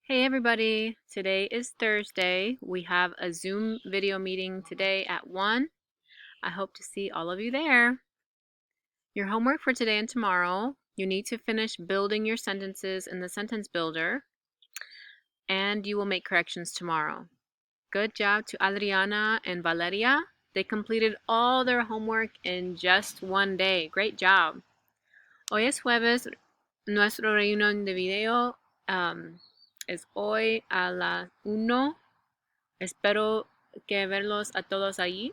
Hey everybody, today is Thursday. We have a Zoom video meeting today at 1. I hope to see all of you there. Your homework for today and tomorrow, you need to finish building your sentences in the sentence builder, and you will make corrections tomorrow. Good job to Adriana and Valeria. They completed all their homework in just one day. Great job. Hoy es jueves, nuestro reunión de video es hoy a las 1. Espero que verlos a todos allí.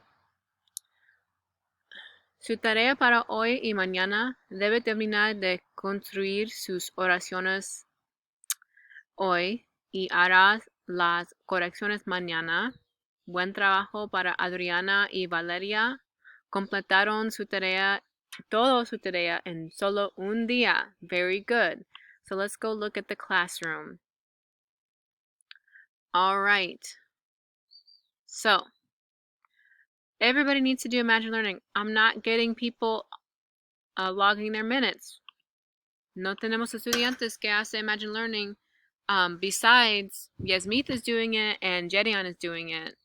Su tarea para hoy y mañana debe terminar de construir sus oraciones hoy y hará las correcciones mañana. Buen trabajo para Adriana y Valeria. Completaron su tarea, toda su tarea en solo un día. Very good. So let's go look at the classroom. All right. So everybody needs to do Imagine Learning. I'm not getting people logging their minutes. No tenemos estudiantes que hace Imagine Learning. Besides, Yasmith is doing it and Jedion is doing it.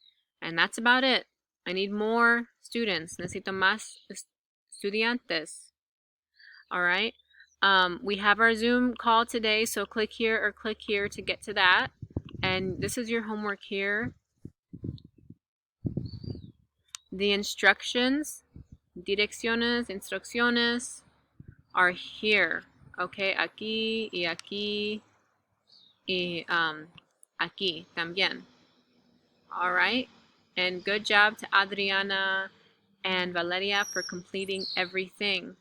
And that's about it. I need more students. Necesito más estudiantes. All right. We have our Zoom call today, so click here or click here to get to that. And this is your homework here. The instructions, direcciones, instrucciones are here. Okay, aquí y aquí y aquí también. All right, and good job to Adriana and Valeria for completing everything.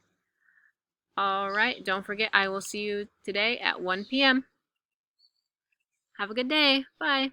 All right, don't forget, I will see you today at 1 p.m. Have a good day. Bye.